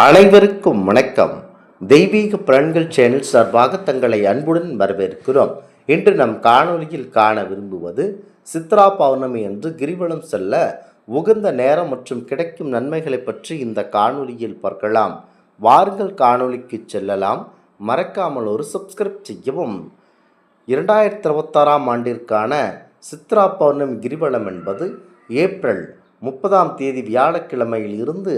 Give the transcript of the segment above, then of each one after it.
அனைவருக்கும் வணக்கம். தெய்வீக பலன்கள் சேனல் சார்பாக தங்களை அன்புடன் வரவேற்கிறோம். இன்று நம் காணொலியில் காண விரும்புவது சித்ரா பௌர்ணமி என்று கிரிவலம் செல்ல உகந்த நேரம் மற்றும் கிடைக்கும் நன்மைகளை பற்றி இந்த காணொலியில் பார்க்கலாம். வாருங்கள் காணொலிக்கு செல்லலாம். மறக்காமல் ஒரு சப்ஸ்கிரைப் செய்யவும். 2026ஆம் ஆண்டிற்கான சித்ரா பௌர்ணமி கிரிவலம் என்பது ஏப்ரல் 30ஆம் தேதி வியாழக்கிழமையில் இருந்து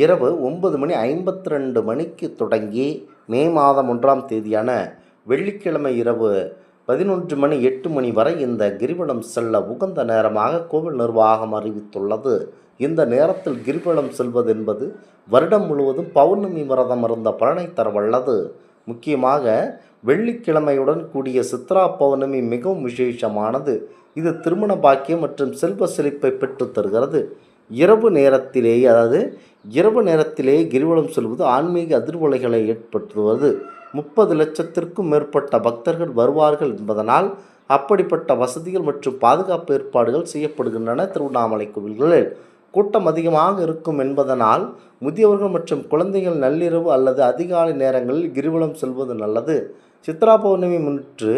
இரவு 9:52 மணிக்கு தொடங்கி மே மாதம் 1ஆம் தேதியான வெள்ளிக்கிழமை இரவு 11:08 வரை இந்த கிரிவலம் செல்ல உகந்த நேரமாக கோவில் நிர்வாகம் அறிவித்துள்ளது. இந்த நேரத்தில் கிரிவலம் செல்வது என்பது வருடம் முழுவதும் பௌர்ணமி விரதம் இருந்த பலனை தரவல்லது. முக்கியமாக வெள்ளிக்கிழமையுடன் கூடிய சித்ரா பௌர்ணமி மிகவும் விசேஷமானது. இது திருமண பாக்கியம் மற்றும் செல்வ செழிப்பை பெற்று தருகிறது. இரவு நேரத்திலேயே கிரிவலம் செல்வது ஆன்மீக அதிர்வலைகளை ஏற்படுத்துவது. 30 லட்சத்திற்கும் மேற்பட்ட பக்தர்கள் வருவார்கள் என்பதனால் அப்படிப்பட்ட வசதிகள் மற்றும் பாதுகாப்பு ஏற்பாடுகள் செய்யப்படுகின்றன. திருவண்ணாமலை கோவில்களில் கூட்டம் அதிகமாக இருக்கும் என்பதனால் முதியவர்கள் மற்றும் குழந்தைகள் நள்ளிரவு அல்லது அதிகாலை நேரங்களில் கிரிவலம் செல்வது நல்லது. சித்ரா பௌர்ணமி முன்னிட்டு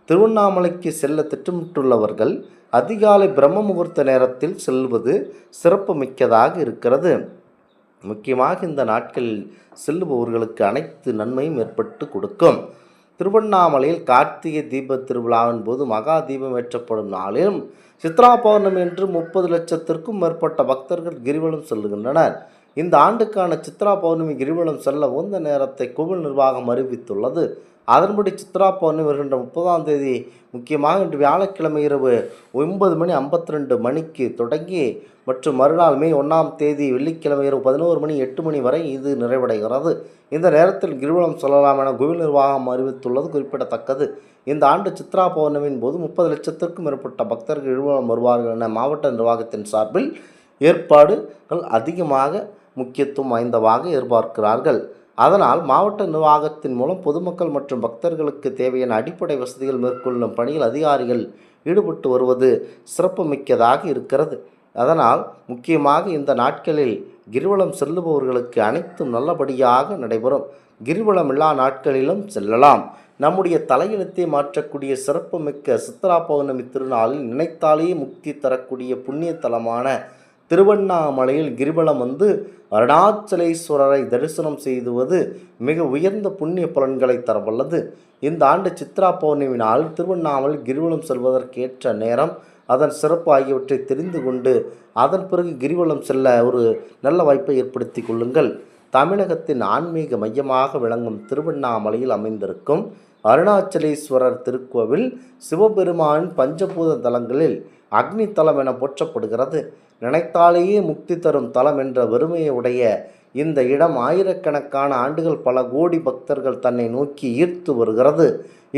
திருவண்ணாமலைக்கு செல்ல திட்டமிட்டுள்ளவர்கள் அதிகாலை பிரம்ம முகூர்த்த நேரத்தில் செல்வது சிறப்பு மிக்கதாக இருக்கிறது. முக்கியமாக இந்த நாட்களில் செல்லுபவர்களுக்கு அனைத்து நன்மையும் ஏற்பட்டு கொடுக்கும். திருவண்ணாமலையில் கார்த்திகை தீப திருவிழாவின் போது மகா தீபம் ஏற்றப்படும் நாளிலும் சித்ரா பௌர்ணமி என்று 30 லட்சத்திற்கும் மேற்பட்ட பக்தர்கள் கிரிவலம் செல்லுகின்றனர். இந்த ஆண்டுக்கான சித்ரா பௌர்ணமி கிரிவலம் செல்ல உகந்த நேரத்தை கோவில் நிர்வாகம் அறிவித்துள்ளது. அதன்படி சித்ரா பௌர்ணமி வருகின்ற 30ஆம் தேதி முக்கியமாக இன்று வியாழக்கிழமை இரவு 9:52 மணிக்கு தொடங்கி மற்றும் மறுநாள் மே 1ஆம் தேதி வெள்ளிக்கிழமை இரவு 11:08 வரை இது நிறைவடைகிறது. இந்த நேரத்தில் கிரிவலம் செல்லலாம் என கோவில் நிர்வாகம் அறிவித்துள்ளது குறிப்பிடத்தக்கது. இந்த ஆண்டு சித்ரா பௌர்ணமியின் போது 30 லட்சத்திற்கும் மேற்பட்ட பக்தர்கள் கிரிவலம் வருவார்கள் என மாவட்ட நிர்வாகத்தின் சார்பில் ஏற்பாடுகள் அதிகமாக முக்கியத்துவம் வாய்ந்ததாக எதிர்பார்க்கிறார்கள். அதனால் மாவட்ட நிர்வாகத்தின் மூலம் பொதுமக்கள் மற்றும் பக்தர்களுக்கு தேவையான அடிப்படை வசதிகள் மேற்கொள்ளும் பணியில் அதிகாரிகள் ஈடுபட்டு வருவது சிறப்புமிக்கதாக இருக்கிறது. அதனால் முக்கியமாக இந்த நாட்களில் கிரிவலம் செல்லுபவர்களுக்கு அனைத்தும் நல்லபடியாக நடைபெறும். கிரிவலம் எல்லா நாட்களிலும் செல்லலாம். நம்முடைய தலையெழுத்தை மாற்றக்கூடிய சிறப்புமிக்க சித்ரா பௌர்ணமி திருநாளில் நினைத்தாலேயே முக்தி தரக்கூடிய புண்ணிய தலமான திருவண்ணாமலையில் கிரிவலம் வந்து அருணாச்சலேஸ்வரரை தரிசனம் செய்துவது மிக உயர்ந்த புண்ணிய பலன்களை தரவல்லது. இந்த ஆண்டு சித்ரா பௌர்ணமி நாள் திருவண்ணாமலை கிரிவலம் செல்வதற்கேற்ற நேரம், அதன் சிறப்பு ஆகியவற்றை தெரிந்து கொண்டு அதன் பிறகு கிரிவலம் செல்ல ஒரு நல்ல வாய்ப்பை ஏற்படுத்தி கொள்ளுங்கள். தமிழகத்தின் ஆன்மீக மையமாக விளங்கும் திருவண்ணாமலையில் அமைந்திருக்கும் அருணாச்சலேஸ்வரர் திருக்கோவில் சிவபெருமானின் பஞ்சபூத தலங்களில் அக்னி தலம் என போற்றப்படுகிறது. நினைத்தாலேயே முக்தி தரும் தலம் என்ற பெருமையை உடைய இந்த இடம் ஆயிரக்கணக்கான ஆண்டுகள் பல கோடி பக்தர்கள் தன்னை நோக்கி ஈர்த்து வருகிறது.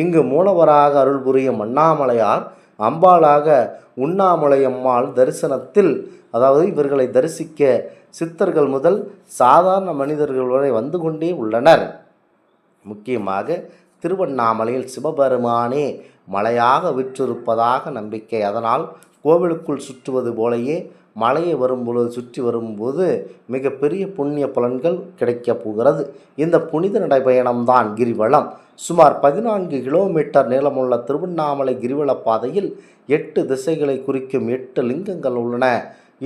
இங்கு மூலவராக அருள் புரியும் அண்ணாமலையார், அம்பாளாக உண்ணாமலையம்மாள் தரிசனத்தில், இவர்களை தரிசிக்க சித்தர்கள் முதல் சாதாரண மனிதர்கள் வரை வந்து கொண்டே உள்ளனர். முக்கியமாக திருவண்ணாமலையில் சிவபெருமானே மலையாக விற்றிருப்பதாக நம்பிக்கை. அதனால் கோவிலுக்குள் சுற்றுவது போலேயே மலையை வரும்பொழுது சுற்றி வரும்போது மிகப்பெரிய புண்ணிய பலன்கள் கிடைக்கப் போகிறது. இந்த புனித நடைபயணம்தான் கிரிவலம். சுமார் 14 கிலோமீட்டர் நீளமுள்ள திருவண்ணாமலை கிரிவல பாதையில் 8 திசைகளை குறிக்கும் 8 லிங்கங்கள் உள்ளன.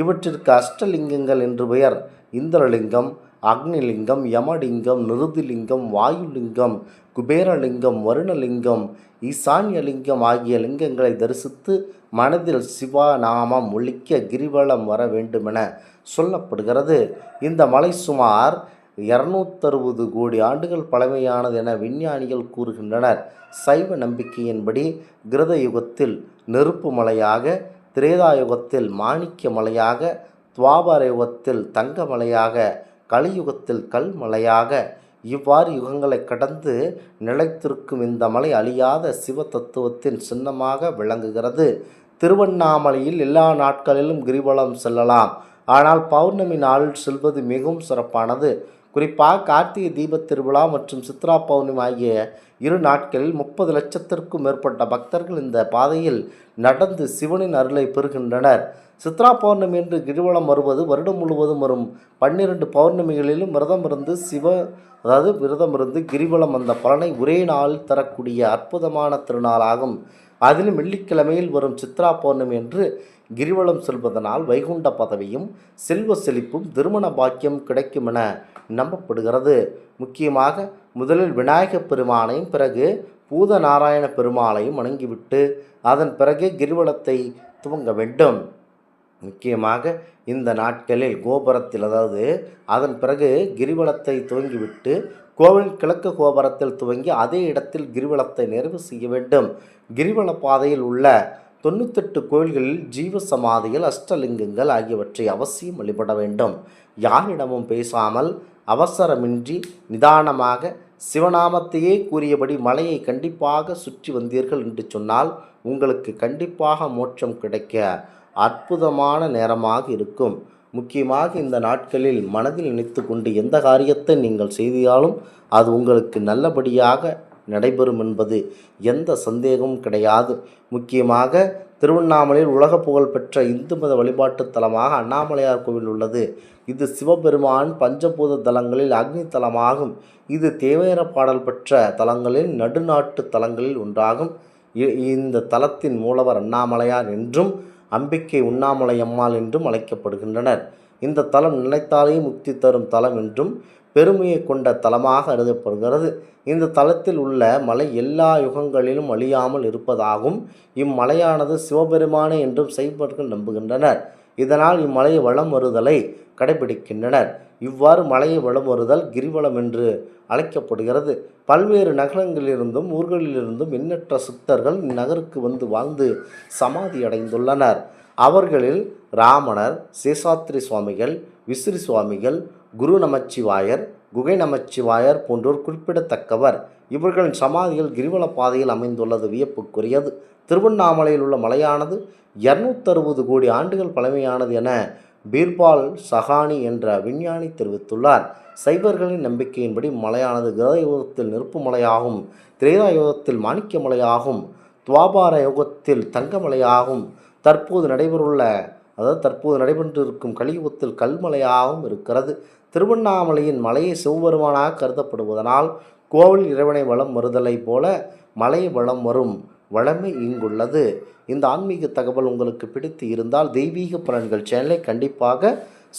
இவற்றிற்கு அஷ்டலிங்கங்கள் என்று பெயர். இந்திரலிங்கம், அக்னிலிங்கம், யமலிங்கம், நிருதிலிங்கம், வாயுலிங்கம், குபேரலிங்கம், வருணலிங்கம், ஈசான்யலிங்கம் ஆகிய லிங்கங்களை தரிசித்து மனதில் சிவநாமம் ஒலிக்க கிரிவலம் வர வேண்டுமென சொல்லப்படுகிறது. இந்த மலை சுமார் 260 கோடி ஆண்டுகள் பழமையானது என விஞ்ஞானிகள் கூறுகின்றனர். சைவ நம்பிக்கையின்படி கிருத யுகத்தில் நெருப்பு மலையாக, திரேதா யுகத்தில் மாணிக்க மலையாக, துவாபர யுகத்தில் தங்க மலையாக, கலியுகத்தில் கல் மலையாக, இவ்வாறு யுகங்களை கடந்து நிலைத்திருக்கும் இந்த மலை அழியாத சிவ தத்துவத்தின் சின்னமாக விளங்குகிறது. திருவண்ணாமலையில் எல்லா நாட்களிலும் கிரிவலம் செல்லலாம். ஆனால் பௌர்ணமி நாளில் செல்வது மிகவும் சிறப்பானது. குறிப்பாக கார்த்திகை தீபத் திருவிழா மற்றும் சித்ரா பௌர்ணமி ஆகிய 2 நாட்களில் 30 லட்சத்திற்கும் மேற்பட்ட பக்தர்கள் இந்த பாதையில் நடந்து சிவனின் அருளை பெறுகின்றனர். சித்ரா பௌர்ணமி என்று கிரிவலம் வருவது வருடம் முழுவதும் வரும் 12 பௌர்ணமிகளிலும் விரதம் இருந்து கிரிவலம் வந்த பலனை ஒரே நாளில் தரக்கூடிய அற்புதமான திருநாளாகும். அதிலும் வெள்ளிக்கிழமையில் வரும் சித்ரா பௌர்ணமி என்று கிரிவலம் செல்வதனால் வைகுண்ட பதவியும் செல்வ செழிப்பும் திருமண பாக்கியம் கிடைக்கும் என நம்பப்படுகிறது. முக்கியமாக முதலில் விநாயகப் பெருமானையும் பிறகு பூதநாராயண பெருமாளையும் வணங்கிவிட்டு அதன் பிறகு கிரிவலத்தை துவங்க வேண்டும். முக்கியமாக இந்த நாட்களில் கோபுரத்தில் அதன் பிறகு கிரிவலத்தை துவங்கிவிட்டு கோவில் கிழக்கு கோபுரத்தில் துவங்கி அதே இடத்தில் கிரிவலத்தை நிறைவு செய்ய வேண்டும். கிரிவல பாதையில் உள்ள 98 கோயில்களில் ஜீவ சமாதிகள், அஷ்டலிங்கங்கள் ஆகியவற்றை அவசியம் வழிபட வேண்டும். யாரிடமும் பேசாமல் அவசரமின்றி நிதானமாக சிவநாமத்தையே கூறியபடி மலையை கண்டிப்பாக சுற்றி வந்தீர்கள் என்று சொன்னால் உங்களுக்கு கண்டிப்பாக மோட்சம் கிடைக்க அற்புதமான நேரமாக இருக்கும். முக்கியமாக இந்த நாட்களில் மனதில் நினைத்து கொண்டு எந்த காரியத்தை நீங்கள் செய்தாலும் அது உங்களுக்கு நல்லபடியாக நடைபெறும் என்பது எந்த சந்தேகமும் கிடையாது. முக்கியமாக திருவண்ணாமலையில் உலக புகழ் பெற்ற இந்து மத வழிபாட்டு தலமாக அண்ணாமலையார் கோவில் உள்ளது. இது சிவபெருமான் பஞ்சபூத தலங்களில் அக்னி தலமாகும். இது தேவேர பாடல் பெற்ற தலங்களில் நடுநாட்டு தலங்களில் ஒன்றாகும். இந்த தலத்தின் மூலவர் அண்ணாமலையார் என்றும் அம்பிகை உண்ணாமலை அம்மாள் என்றும் அழைக்கப்படுகின்றனர். இந்த தலம் நினைத்தாலே முக்தி தரும் தலம் என்றும் பெருமையை கொண்ட தலமாக அறியப்படுகிறது. இந்த தலத்தில் உள்ள மலை எல்லா யுகங்களிலும் அழியாமல் இருப்பதாகவும் இம்மலையானது சிவபெருமானே என்றும் சைவர்கள் நம்புகின்றனர். இதனால் இம்மலையை வலம் வருதலை கடைபிடிக்கின்றனர். இவ்வாறு மலையை வலம் வருதல் கிரிவலம் என்று அழைக்கப்படுகிறது. பல்வேறு நகரங்களிலிருந்தும் ஊர்களிலிருந்தும் எண்ணற்ற சித்தர்கள் இந்நகருக்கு வந்து வாழ்ந்து சமாதி அடைந்துள்ளனர். அவர்களில் ராமணர், சேஷாத்ரி சுவாமிகள், விசிறி சுவாமிகள், குரு நமச்சிவாயர், குகை நமச்சிவாயர் போன்றோர் குறிப்பிடத்தக்கவர். இவர்களின் சமாதிகள் கிரிவல பாதையில் அமைந்துள்ளது வியப்புக்குரியது. திருவண்ணாமலையில் உள்ள மலையானது 260 கோடி ஆண்டுகள் பழமையானது என பீர்பால் சஹானி என்ற விஞ்ஞானி தெரிவித்துள்ளார். சைவர்களின் நம்பிக்கையின்படி மலையானது கிருதயுகத்தில் நெருப்பு மலையாகும், திரேதா யுகத்தில் மாணிக்க மலையாகும், துவாபார யுகத்தில் தங்கமலையாகும், தற்போது நடைபெற்றிருக்கும் கலியுகத்தில் கல்மலையாகவும் இருக்கிறது. திருவண்ணாமலையின் மலையை சிவபெருமானாக கருதப்படுவதனால் கோவில் இறைவனை வலம் வருதலை போல மலையை வலம் வரும் வளமை இங்குள்ளது. இந்த ஆன்மீக தகவல் உங்களுக்கு பிடித்து இருந்தால் தெய்வீக பலன்கள் சேனலை கண்டிப்பாக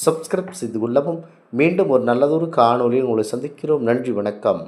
சப்ஸ்கிரைப் செய்து கொள்ளவும். மீண்டும் ஒரு நல்லதொரு காணொலியில் உங்களை சந்திக்கிறோம். நன்றி, வணக்கம்.